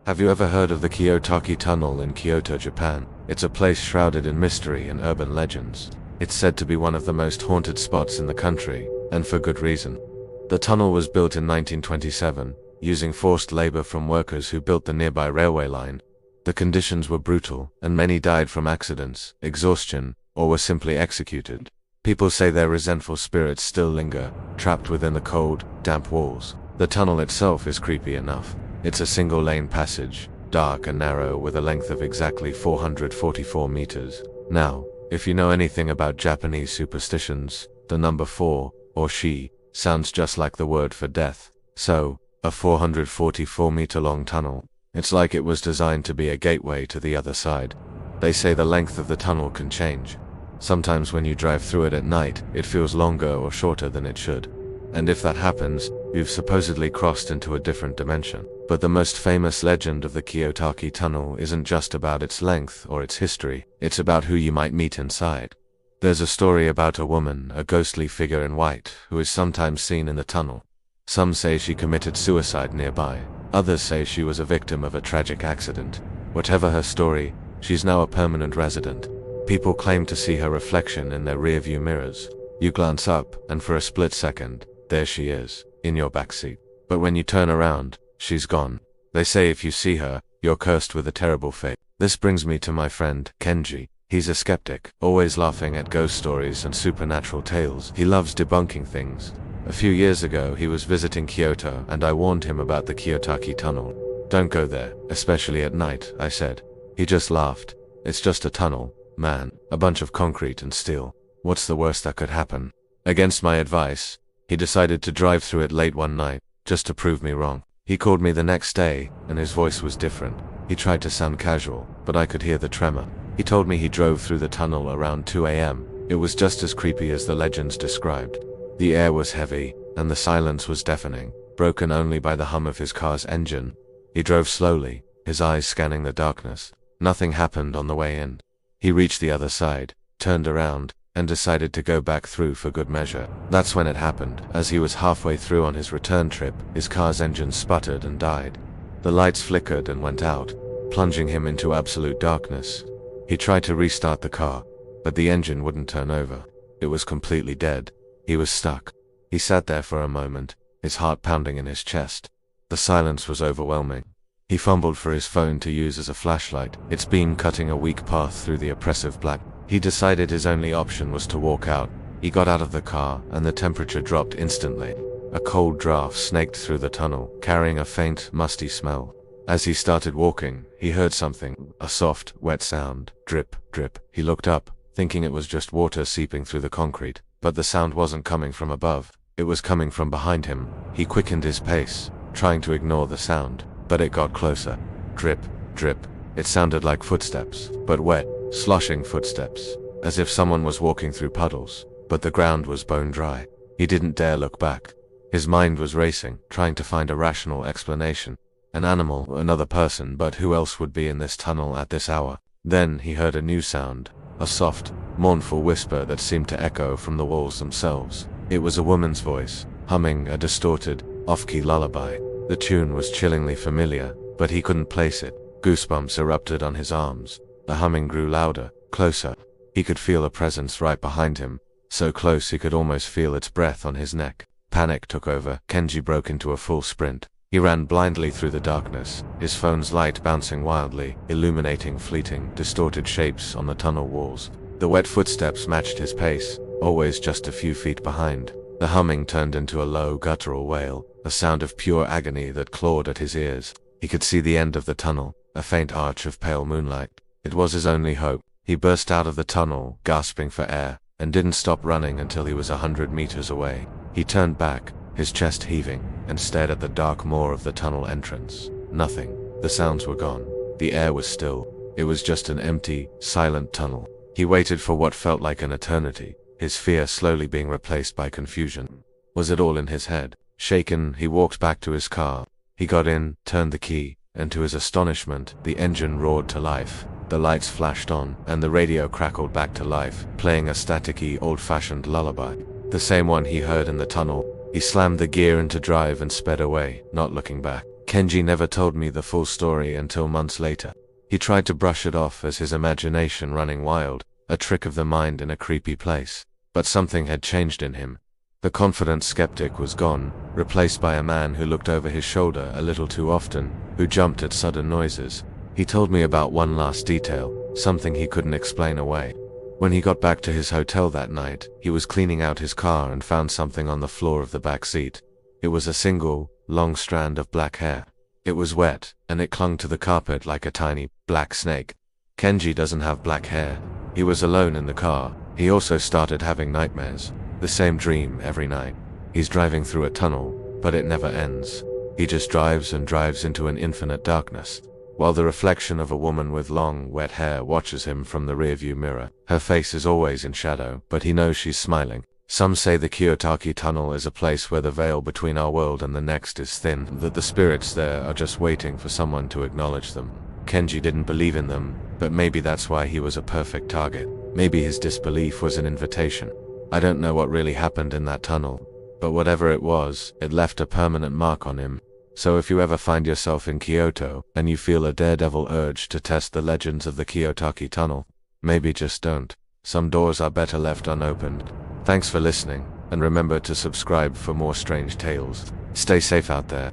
Have you ever heard of the Kiyotaki Tunnel in Kyoto, Japan? It's a place shrouded in mystery and urban legends. It's said to be one of the most haunted spots in the country, and for good reason. The tunnel was built in 1927, using forced labor from workers who built the nearby railway line. The conditions were brutal, and many died from accidents, exhaustion, or were simply executed. People say their resentful spirits still linger, trapped within the cold, damp walls. The tunnel itself is creepy enough. It's a single-lane passage, dark and narrow with a length of exactly 444 meters. Now, if you know anything about Japanese superstitions, the number 4, or shi, sounds just like the word for death. So, a 444-meter-long tunnel. It's like it was designed to be a gateway to the other side. They say the length of the tunnel can change. Sometimes when you drive through it at night, it feels longer or shorter than it should. And if that happens, you've supposedly crossed into a different dimension. But the most famous legend of the Kiyotaki Tunnel isn't just about its length or its history, it's about who you might meet inside. There's a story about a woman, a ghostly figure in white, who is sometimes seen in the tunnel. Some say she committed suicide nearby. Others say she was a victim of a tragic accident. Whatever her story, she's now a permanent resident. People claim to see her reflection in their rearview mirrors. You glance up, and for a split second, there she is, in your backseat. But when you turn around, she's gone. They say if you see her, you're cursed with a terrible fate. This brings me to my friend, Kenji. He's a skeptic, always laughing at ghost stories and supernatural tales. He loves debunking things. A few years ago, he was visiting Kyoto, and I warned him about the Kiyotaki Tunnel. Don't go there, especially at night, I said. He just laughed. It's just a tunnel, man. A bunch of concrete and steel. What's the worst that could happen? Against my advice, he decided to drive through it late one night, just to prove me wrong. He called me the next day, and his voice was different. He tried to sound casual, but I could hear the tremor. He told me he drove through the tunnel around 2 a.m. It was just as creepy as the legends described. The air was heavy, and the silence was deafening, broken only by the hum of his car's engine. He drove slowly, his eyes scanning the darkness. Nothing happened on the way in. He reached the other side, turned around, and decided to go back through for good measure. That's when it happened. As he was halfway through on his return trip, his car's engine sputtered and died. The lights flickered and went out, plunging him into absolute darkness. He tried to restart the car, but the engine wouldn't turn over. It was completely dead. He was stuck. He sat there for a moment, his heart pounding in his chest. The silence was overwhelming. He fumbled for his phone to use as a flashlight, its beam cutting a weak path through the oppressive black. He decided his only option was to walk out. He got out of the car, and the temperature dropped instantly. A cold draft snaked through the tunnel, carrying a faint, musty smell. As he started walking, he heard something, a soft, wet sound. Drip, drip. He looked up, thinking it was just water seeping through the concrete. But the sound wasn't coming from above. It was coming from behind him. He quickened his pace, trying to ignore the sound, but it got closer. Drip, drip. It sounded like footsteps, but wet, sloshing footsteps, as if someone was walking through puddles, but the ground was bone dry. He didn't dare look back. His mind was racing, trying to find a rational explanation. An animal, another person, but who else would be in this tunnel at this hour? Then he heard a new sound, a soft, mournful whisper that seemed to echo from the walls themselves. It was a woman's voice, humming a distorted, off-key lullaby. The tune was chillingly familiar, but he couldn't place it. Goosebumps erupted on his arms. The humming grew louder, closer. He could feel a presence right behind him, so close he could almost feel its breath on his neck. Panic took over. Kenji broke into a full sprint. He ran blindly through the darkness, his phone's light bouncing wildly, illuminating fleeting, distorted shapes on the tunnel walls. The wet footsteps matched his pace, always just a few feet behind. The humming turned into a low, guttural wail, a sound of pure agony that clawed at his ears. He could see the end of the tunnel, a faint arch of pale moonlight. It was his only hope. He burst out of the tunnel, gasping for air, and didn't stop running until he was 100 meters away. He turned back, his chest heaving, and stared at the dark maw of the tunnel entrance. Nothing. The sounds were gone. The air was still. It was just an empty, silent tunnel. He waited for what felt like an eternity, his fear slowly being replaced by confusion. Was it all in his head? Shaken, he walked back to his car. He got in, turned the key, and to his astonishment, the engine roared to life. The lights flashed on, and the radio crackled back to life, playing a staticky, old-fashioned lullaby. The same one he heard in the tunnel. He slammed the gear into drive and sped away, not looking back. Kenji never told me the full story until months later. He tried to brush it off as his imagination running wild, a trick of the mind in a creepy place. But something had changed in him. The confident skeptic was gone, replaced by a man who looked over his shoulder a little too often, who jumped at sudden noises. He told me about one last detail, something he couldn't explain away. When he got back to his hotel that night, he was cleaning out his car and found something on the floor of the back seat. It was a single, long strand of black hair. It was wet, and it clung to the carpet like a tiny, black snake. Kenji doesn't have black hair. He was alone in the car. He also started having nightmares. The same dream every night. He's driving through a tunnel, but it never ends. He just drives and drives into an infinite darkness, while the reflection of a woman with long, wet hair watches him from the rearview mirror. Her face is always in shadow, but he knows she's smiling. Some say the Kiyotaki Tunnel is a place where the veil between our world and the next is thin, that the spirits there are just waiting for someone to acknowledge them. Kenji didn't believe in them, but maybe that's why he was a perfect target. Maybe his disbelief was an invitation. I don't know what really happened in that tunnel, but whatever it was, it left a permanent mark on him. So if you ever find yourself in Kyoto, and you feel a daredevil urge to test the legends of the Kiyotaki Tunnel, maybe just don't. Some doors are better left unopened. Thanks for listening, and remember to subscribe for more strange tales. Stay safe out there.